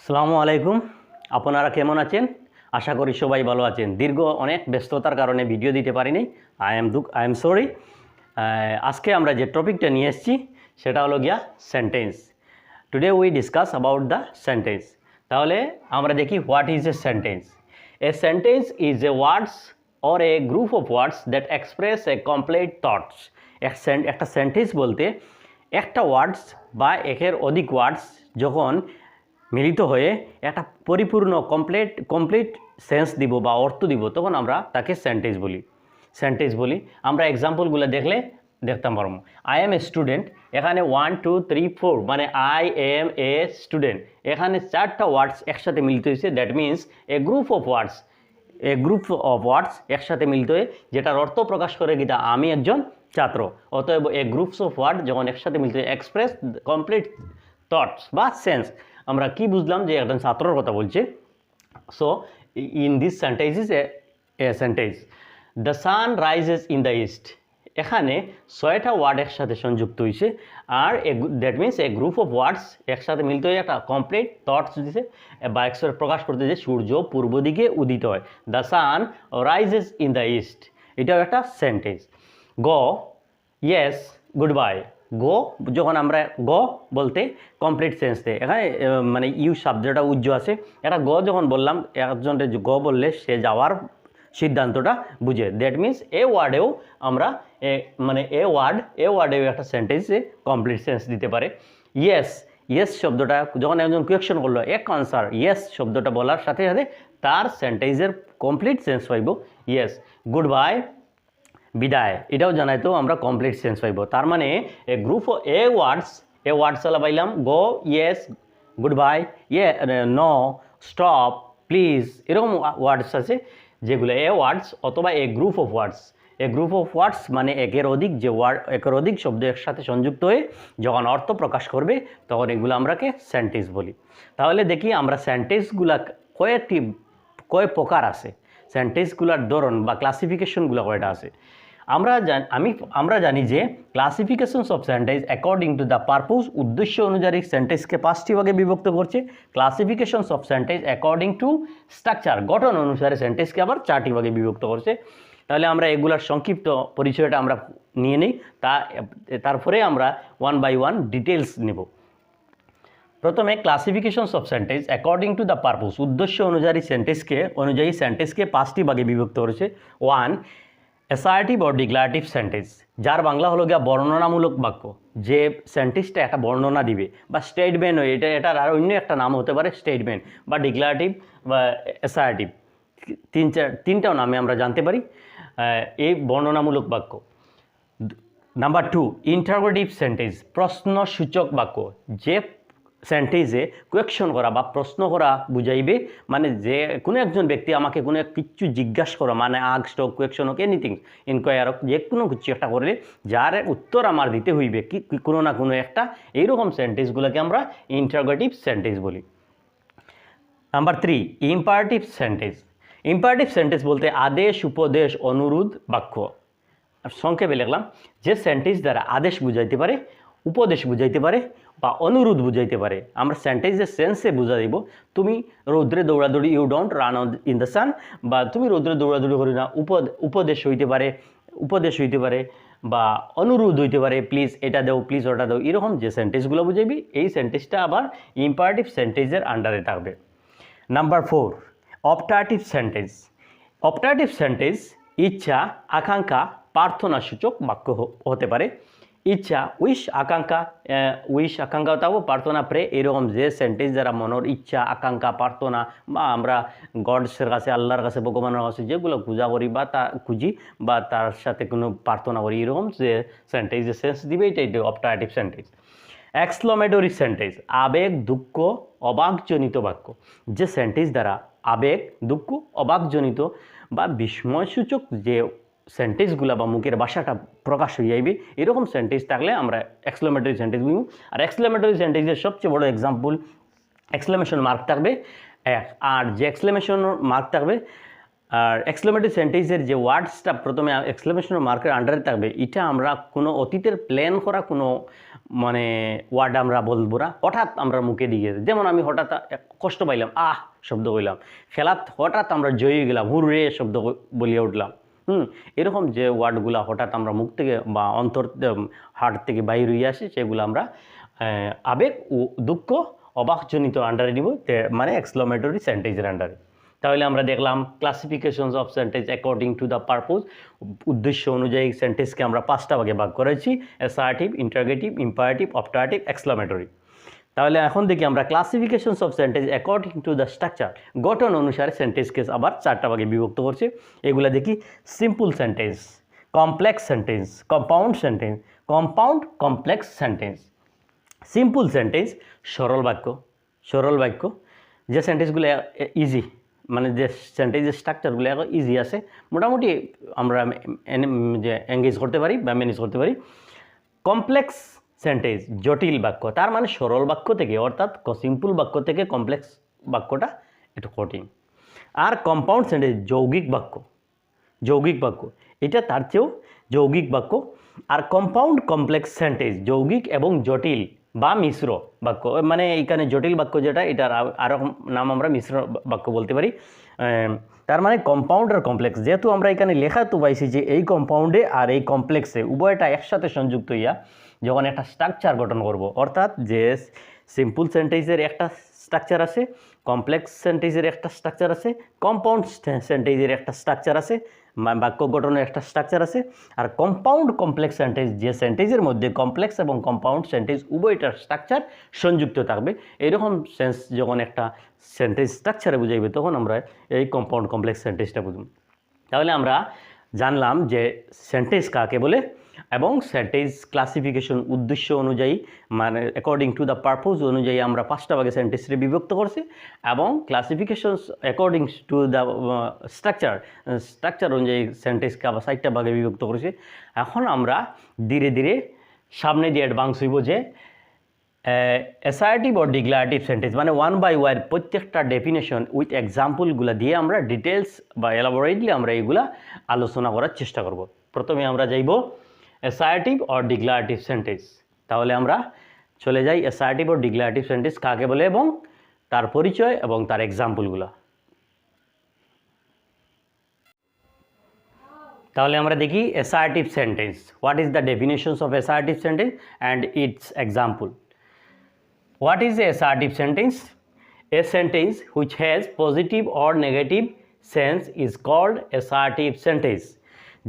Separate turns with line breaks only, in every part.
আসসালামু আলাইকুম। আপনারা কেমন আছেন? আশা করি সবাই ভালো আছেন। দীর্ঘ অনেক ব্যস্ততার কারণে ভিডিও দিতে পারিনি। I am sorry. আজকে আমরা যে টপিকটা নিয়ে এসেছি সেটা হলো গিয়া sentence. Today we discuss about the sentence. তাহলে আমরা দেখি what is a sentence. A sentence is A words or a group of words that express A complete thoughts. একটা সেন্টেন্স বলতে একটা ওয়ার্ডস বা একের অধিক ওয়ার্ডস যখন মিলিত হয়ে একটা পরিপূর্ণ কমপ্লিট সেন্স দিব বা অর্থ দিব, তখন আমরা তাকে সেন্টেন্স বলি। আমরা এক্সাম্পলগুলো দেখতে পারবো। আই এম এ স্টুডেন্ট, এখানে 1 2 3 4 মানে আই এম এ স্টুডেন্ট, এখানে 4টা ওয়ার্ডস একসাথে মিলিত হয়েছে। That means a group of words একসাথে মিলিত হয়ে যেটার অর্থ প্রকাশ করে গীতা আমি একজন ছাত্র। অতএব এ গ্রুপস অফ ওয়ার্ড যখন একসাথে মিলিত হয়ে এক্সপ্রেস কমপ্লিট থটস বা সেন্স। আমরা কি বুঝলাম যে একজন ছাত্রর কথা বলছে। So in this sentence is a sentence. The sun rises in the east, এখানে 6টা ওয়ার্ড একসাথে সংযুক্ত হয়েছে। আর that means a group of words একসাথে মিলিত হয়ে একটা কমপ্লিট থটস দিছে বা প্রকাশ করতে যে সূর্য পূর্ব দিকে উদিত হয়। The sun rises in the east, এটাও একটা sentence. Go, yes, good by. গো যখন আমরা গো বলতে কমপ্লিট সেন্স দেয়, এখানে মানে ইউ শব্দটা উজ্জ্ব আছে। এটা গো যখন বললাম, একজনের গো বললে সে যাওয়ার সিদ্ধান্তটা বুঝে। দ্যাট মিন্স এ ওয়ার্ডেও আমরা এ ওয়ার্ডেও একটা সেন্টেন্সে কমপ্লিট সেন্স দিতে পারে। ইয়েস শব্দটা যখন একজন কোয়েকশন করলো, এক আনসার, ইয়েস শব্দটা বলার সাথে সাথে তার সেন্টেন্সের কমপ্লিট সেন্স পাইব। ইয়েস, গুড বাই, বিদায়, এটাও জানাই তো আমরা কমপ্লিট সেন্স পাইব। তার মানে এ গ্রুপ অফ এ ওয়ার্ডস চালা পাইলাম go, yes, good bye, no, stop, please, এরকম ওয়ার্ডস আছে যেগুলো এ ওয়ার্ডস অথবা এ গ্রুপ অফ ওয়ার্ডস মানে একের অধিক শব্দ একসাথে সংযুক্ত হয়ে যখন অর্থ প্রকাশ করবে তখন এগুলো আমরাকে সেন্টেন্স বলি। তাহলে দেখি আমরা সেন্টেন্সগুলা কয় প্রকার আছে, সেন্টেন্সগুলোর ধরন বা ক্লাসিফিকেশনগুলো কয়টা আছে। আমরা জানি যে classifications of sentence according to the purpose, উদ্দেশ্য অনুযায়ী সেন্টেন্সকে 5টি ভাগে বিভক্ত করছে। Classifications of sentence according to structure, গঠন অনুসারে সেন্টেন্সকে আবার 4টি ভাগে বিভক্ত করছে। তাহলে আমরা এগুলার সংক্ষিপ্ত পরিচয়টা আমরা নিয়ে নিই, তারপরে আমরা 1 বাই 1 ডিটেলস নেব। প্রথমে classifications of sentence according to the purpose, উদ্দেশ্য অনুযায়ী সেন্টেন্সকে 5টি ভাগে বিভক্ত করেছে। 1, অ্যাসার্টিভ অর ডিক্লারেটিভ সেন্টেন্স, যার বাংলা হলো গিয়া বর্ণনামূলক বাক্য। যে সেন্টেন্সটা একটা বর্ণনা দিবে বা স্টেটমেন্ট, এটার আর অন্য একটা নাম হতে পারে স্টেটমেন্ট বা ডিক্লারেটিভ বা অ্যাসার্টিভ, তিনটাও নামে আমরা জানতে পারি এই বর্ণনামূলক বাক্য। নাম্বার 2, ইন্টারোগেটিভ সেন্টেন্স, প্রশ্নসূচক বাক্য। যে সেন্টেন্সে কোয়েকশন করা বা প্রশ্ন করা বুঝাইবে, মানে যে কোনো একজন ব্যক্তি আমাকে কোনো কিছু জিজ্ঞাসা করা, মানে আস্ক হোক, কোয়েকশন হোক, এনিথিং, ইনকোয়ার হোক, যে কোনো কিছু একটা করলে যার উত্তর আমার দিতে হইবে কি কোনো না কোনো একটা, এইরকম সেন্টেন্সগুলোকে আমরা ইন্টারোগেটিভ সেন্টেন্স বলি। নাম্বার 3, ইম্পারেটিভ সেন্টেন্স বলতে আদেশ, উপদেশ, অনুরোধ বাক্য। সংক্ষেপে লিখলাম, যে সেন্টেন্স দ্বারা আদেশ বুঝাইতে পারে, উপদেশ বুঝাইতে পারে বা অনুরোধ বুঝাইতে পারে। আমরা সেন্টেন্সের সেন্সে বুঝা দিব, তুমি রৌদ্রে দৌড়াদৌড়ি, you don't run in the sun, বা তুমি রৌদ্রে দৌড়াদৌড়ি করি না, উপদেশ হইতে পারে বা অনুরোধ হইতে পারে, প্লিজ এটা দাও, প্লিজ ওটা দাও, এরকম যে সেন্টেন্সগুলো বুঝাইবি, এই সেন্টেন্সটা আবার ইম্পারেটিভ সেন্টেন্সের আন্ডারে থাকবে। নাম্বার 4, অপটাটিভ সেন্টেন্স ইচ্ছা, আকাঙ্ক্ষা, প্রার্থনা সূচক বাক্য হতে পারে। ইচ্ছা, উইশ, আকাঙ্ক্ষা থাকবো, প্রার্থনা, প্রে, এরকম যে সেন্টেন্স যারা মনের ইচ্ছা, আকাঙ্ক্ষা, প্রার্থনা বা আমরা গডসের কাছে, আল্লাহর কাছে, ভগবানের কাছে যেগুলো পূজা করি বা খুঁজি বা তার সাথে কোনো প্রার্থনা করি, এরকম যে সেন্টেন্সের সেন্স দিবে, এটাই অপটাটিভ সেন্টেন্স। এক্সক্লামেটরি সেন্টেন্স, আবেগ, দুঃখ, অবাকজনিত বাক্য। যে সেন্টেন্স দ্বারা আবেগ, দুঃখ, অবাকজনিত বা বিস্ময়সূচক যে সেন্টেন্সগুলো বা মুখের ভাষাটা প্রকাশ হয়ে যাইবে, এরকম সেন্টেন্স থাকলে আমরা এক্সক্লামেটরি সেন্টেন্স বলব। আর এক্সক্লামেটরি সেন্টেন্সের সবচেয়ে বড় এক্সাম্পল, এক্সক্লামেশন মার্ক থাকবে, আর যে এক্সক্লামেশন মার্ক থাকবে আর এক্সক্লেমেটরি সেন্টেন্সের যে ওয়ার্ডসটা প্রথমে এক্সক্লেমেশন মার্কের আন্ডারে থাকবে, এটা আমরা কোনো অতীতের প্ল্যান করা কোনো মানে ওয়ার্ড আমরা বলবো না, হঠাৎ আমরা মুখে দিয়ে, যেমন আমি হঠাৎ কষ্ট পাইলাম, আহ শব্দ কইলাম, খেলাত হঠাৎ আমরা জয়ী গেলাম, হুররে শব্দ বলিয়ে উঠলাম। এরকম যে ওয়ার্ডগুলো হঠাৎ আমরা মুখ থেকে বা অন্তর হার্ট থেকে বাইরে হয়ে আসে, সেগুলো আমরা আবেগ ও দুঃখ অবাকজনিত আন্ডারে নিব, মানে এক্সক্লেমেটরি সেন্টেন্সের আন্ডারে। তাহলে আমরা দেখলাম classifications of sentence according to the purpose, উদ্দেশ্য অনুযায়ী সেন্টেন্সকে আমরা 5টা ভাগে ভাগ করেছি, অ্যাসার্টিভ, ইন্টারগেটিভ, ইম্পারেটিভ, অবটারেটিভ, এক্সক্লেমেটরি। তাহলে এখন দেখি আমরা classifications of sentence according to the structure, গঠন অনুসারে সেন্টেন্সকে আবার 4টা ভাগে বিভক্ত করছে। এগুলা দেখি simple sentence, complex sentence, compound sentence, compound complex sentence. Simple sentence সরল বাক্য, সরল বাক্য যে সেন্টেন্সগুলো ইজি, মানে যে সেন্টেন্সের স্ট্রাকচারগুলো এখন ইজি আছে, মোটামুটি আমরা যে এঙ্গেজ করতে পারি বা ম্যানেজ করতে পারি। কমপ্লেক্স সেন্টেন্স জটিল বাক্য, তার মানে সরল বাক্য থেকে, অর্থাৎ সিম্পল বাক্য থেকে কমপ্লেক্স বাক্যটা একটু কঠিন। আর কম্পাউন্ড সেন্টেন্স যৌগিক বাক্য, যৌগিক বাক্য এটা তার চেয়েও যৌগিক বাক্য। আর কম্পাউন্ড কমপ্লেক্স সেন্টেন্স যৌগিক এবং জটিল বা মিশ্র বাক্য, মানে এইখানে জটিল বাক্য যেটা, এটার আরও নাম আমরা মিশ্র বাক্য বলতে পারি। তার মানে কম্পাউন্ড আর কমপ্লেক্স, যেহেতু আমরা এখানে লেখা তো পাইছি যে এই কম্পাউন্ডে আর এই কমপ্লেক্সে উভয়টা একসাথে সংযুক্ত হইয়া যখন একটা স্ট্রাকচার গঠন করব, অর্থাৎ যে সিম্পল সেন্টেন্সের একটা স্ট্রাকচার আছে, কমপ্লেক্স সেন্টেন্সের একটা স্ট্রাকচার আছে, কম্পাউন্ড সেন্টেন্সের একটা স্ট্রাকচার আছে, বাক্য গঠনের একটা স্ট্রাকচার আছে। আর কম্পাউন্ড কমপ্লেক্স সেন্টেন্স যে সেন্টেন্সের মধ্যে কমপ্লেক্স এবং কম্পাউন্ড সেন্টেন্স উভয়টার স্ট্রাকচার সংযুক্ত থাকবে, এরকম সেন্স যখন একটা সেন্টেন্স স্ট্রাকচারে বুঝাইবে, তখন আমরা এই কম্পাউন্ড কমপ্লেক্স সেন্টেন্সটা বুঝব। তাহলে আমরা জানলাম যে সেন্টেন্স কাকে বলে, এবং সেন্টেন্স ক্লাসিফিকেশন উদ্দেশ্য অনুযায়ী, মানে অ্যাকর্ডিং টু দ্য পারপোজ অনুযায়ী আমরা 5টা ভাগে সেন্টেন্সে বিভক্ত করছি, এবং classifications according to the structure অনুযায়ী সেন্টেন্সকে আবার 4টা ভাগে বিভক্ত করেছি। এখন আমরা ধীরে ধীরে সামনে দিয়ে অ্যাডভান্স হইব যে অ্যাসার্টিভ অর ডিক্লারেটিভ সেন্টেন্স, মানে 1 বাই 1 প্রত্যেকটা ডেফিনেশন উইথ এক্সাম্পলগুলো দিয়ে আমরা ডিটেলস বা এলাবোরেটলি আমরা এইগুলা আলোচনা করার চেষ্টা করব। প্রথমে আমরা যাইব অ্যাসার্টিভ অর ডিক্লারেটিভ সেন্টেন্স। তাহলে আমরা চলে যাই অ্যাসার্টিভ অর ডিক্লারেটিভ সেন্টেন্স কাকে বলে এবং তার পরিচয় এবং তার এক্সাম্পলগুলো। তাহলে আমরা দেখি assertive sentence, what is the definitions of assertive sentence and it's example. What is a assertive sentence? A sentence which has positive or negative sense is called assertive sentence.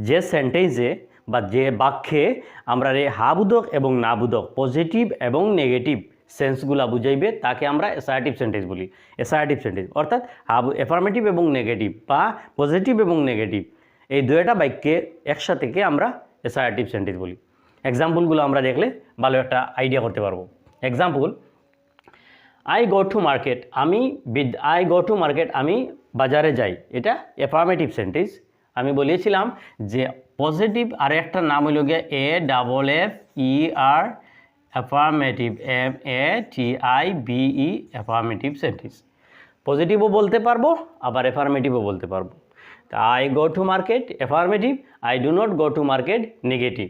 যে সেন্টেন্সে বা যে বাক্যে আমরা হাবোধক এবং নাবোধক, পজিটিভ এবং নেগেটিভ সেন্সগুলো বুঝাইবে, তাকে আমরা অ্যাসার্টিভ সেন্টেন্স বলি। অ্যাসার্টিভ সেন্টেন্স অর্থাৎ অ্যাফার্মেটিভ এবং নেগেটিভ বা পজিটিভ এবং নেগেটিভ এই দুইটা বাক্যে একসাথে আমরা অ্যাসার্টিভ সেন্টেন্স বলি। এক্সাম্পলগুলো আমরা দেখলে ভালো একটা আইডিয়া করতে পারবো। Example, I go to market, I go to market, আমি বাজারে যাই, এটা অ্যাফার্মেটিভ সেন্টেন্স। আমি বলেছিলাম যে পজিটিভ আর একটা নাম হইল গিয়ে AFFER affirmative, MATIVE affirmative sentence. পজিটিভও বলতে পারবো আবার অ্যাফার্মেটিভও বলতে পারবো। তা I go to market affirmative, I do not go to market negative.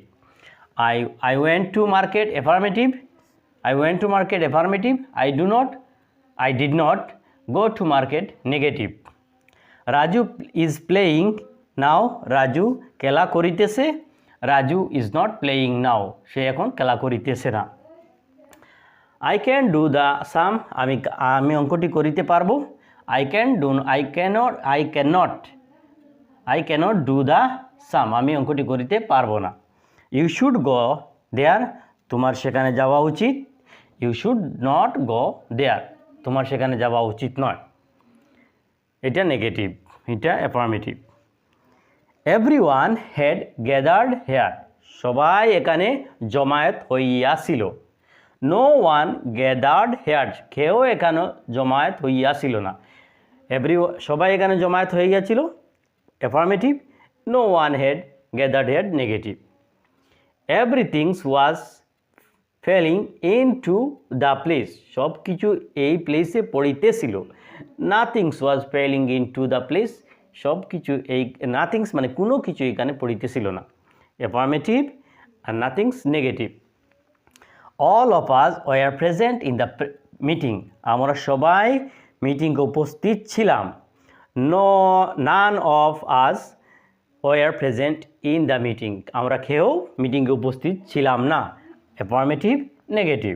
I went to market affirmative, I went to market affirmative, I did not go to market negative. Raju is playing now, Raju খেলা করিতেছে, Raju is not playing now, সে এখন খেলা করিতেছে না। I can do the sum, আমি অঙ্কটি করিতে পারবো, I cannot do the sum, আমি অঙ্কটি করিতে পারবো না। You should go there, তোমার সেখানে যাওয়া উচিত, You should not go there, তোমার সেখানে যাওয়া উচিত নয়। এটা নেগেটিভ, এটা affirmative. Everyone had gathered here, সবাই এখানে জমায়েত হইয়াছিল। No one gathered here, কেউ এখানে জমায়েত হইয়াছিল না। সবাই এখানে জমায়েত হয়ে গিয়েছিল, affirmative. No one had gathered here, negative. Everything was falling into the place, সব কিছু এই প্লেসে পড়িতেছিল। Nothing was falling into the place, সব কিছু এই নাথিংস মানে কোনো কিছু এখানে পড়িতেছিল না। অ্যাফার্মেটিভ আর nothings negative. All of us were present in the meeting, আমরা সবাই মিটিংয়ে উপস্থিত ছিলাম। None of us were present in the meeting, আমরা কেউ মিটিংয়ে উপস্থিত ছিলাম না। Affirmative negative.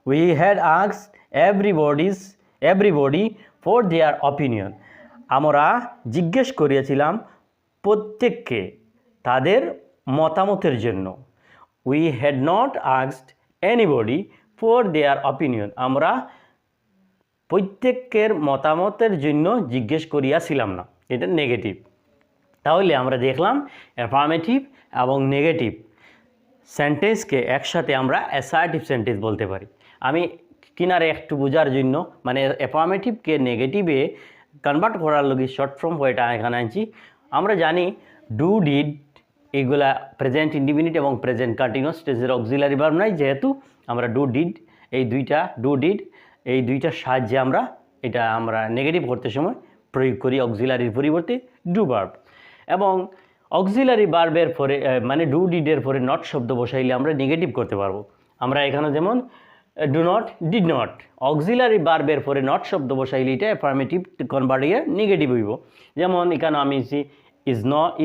We had asked everybody for their opinion, আমরা জিজ্ঞেস করিয়াছিলাম প্রত্যেককে তাদের মতামতের জন্য। We had not asked anybody for their opinion, আমরা প্রত্যেকের মতামতের জন্য জিজ্ঞেস করিয়াছিলাম না। এটা নেগেটিভ। তাহলে আমরা দেখলাম অ্যাফার্মেটিভ এবং নেগেটিভ সেন্টেন্সকে একসাথে আমরা অ্যাসার্টিভ সেন্টেন্স বলতে পারি। আমি কিনারে একটু বোঝার জন্য মানে অ্যাফার্মেটিভকে নেগেটিভে কনভার্ট করার লগে শর্ট ফর্ম ওয়েটা এখানে আনছি। আমরা জানি ডু ডিড এগুলা প্রেজেন্ট ইন্ডিফিনিট এবং প্রেজেন্ট কন্টিনিউয়াস টেন্সের অক্সিলারি ভার্ব নাই, যেহেতু আমরা ডু ডিড এই দুইটার সাহায্যে আমরা নেগেটিভ করতে সময় প্রয়োগ করি অক্সিলারির পরিবর্তে ডু ভার্ব। এবং অক্সিলারি ভার্বের পরে মানে ডু ডিডের পরে নট শব্দ বসাইলে আমরা নেগেটিভ করতে পারবো। আমরা এখানে যেমন do not, did not, auxiliary ভার্বের পরে নট শব্দ বসাইলে এটা অ্যাফার্মেটিভ কনভার্ট হয়ে নেগেটিভ হইব। যেমন এখানে আমি দিছি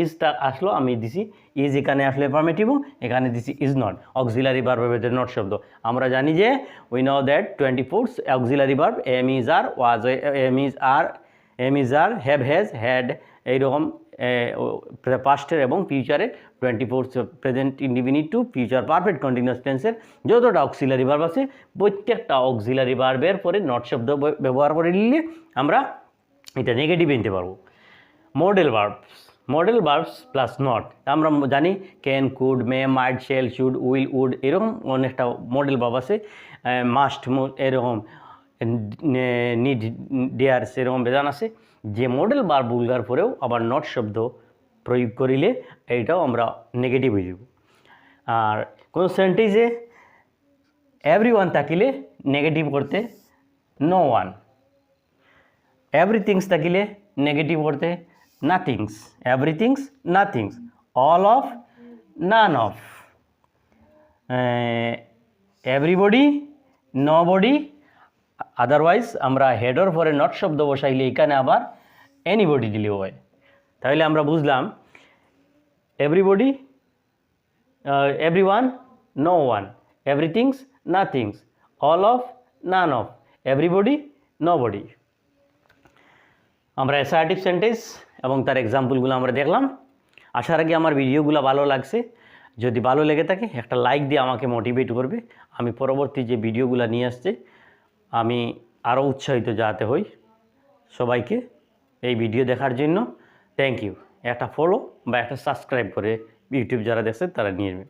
ইজটা আসলো, আমি দিছি ইজ, এখানে আসলে অ্যাফার্মেটিভ, এখানে দিছি ইজ নট, অক্সিলারি ভার্বের নট শব্দ। আমরা জানি যে we know that 24 auxiliary verb am is are, was, am is are, have, has, had, এইরকম পাস্টের এবং ফিউচারের 24 present indefinite to future perfect continuous টেন্সের যতটা অক্সিলারি ভার্ব আছে প্রত্যেকটা অক্সিলারি ভার্বের পরে নট শব্দ ব্যবহার করে নিলে আমরা এটা নেগেটিভ নিতে পারবো। মডেল ভার্বস প্লাস নট, আমরা জানি can, could, may, might, shall, should, will, would, এরকম অনেকটা মডেল ভার্ব আছে। মাস্ট, এরকম নিড, ডেয়ার্স, এরকম বেজান আছে। যে মডেল ভার্বগুলোর পরেও আবার নট শব্দ প্রয়োগ করিলে এইটাও আমরা নেগেটিভ হয়ে যাব। আর কোনো সেন্টেন্সে এভরিওয়ান থাকিলে নেগেটিভ করতে নো ওয়ান, এভরিথিংস থাকিলে নেগেটিভ করতে nothings, everythings, nothings, all of, none of, everybody, nobody, otherwise আমরা হেডর পরে নট শব্দ বসাইলে এখানে আবার এনিবডি দিলে হয়। তাহলে আমরা বুঝলাম everybody, everyone, no one, everythings, nothings, all of, none of, everybody, nobody. আমরা অ্যাসার্টিভ সেন্টেন্স এবং তার এক্সাম্পলগুলো আমরা দেখলাম। আসার আগে আমার ভিডিওগুলো ভালো লাগছে, যদি ভালো লেগে থাকে একটা লাইক দিয়ে আমাকে মোটিভেট করবে। আমি পরবর্তী যে ভিডিওগুলো নিয়ে আসছে আমি আরও উৎসাহিত যাতে হই। সবাইকে এই ভিডিও দেখার জন্য থ্যাংক ইউ। একটা ফলো বা একটা সাবস্ক্রাইব করে ইউটিউব যারা দেখছে তারা নিয়ে নেবে।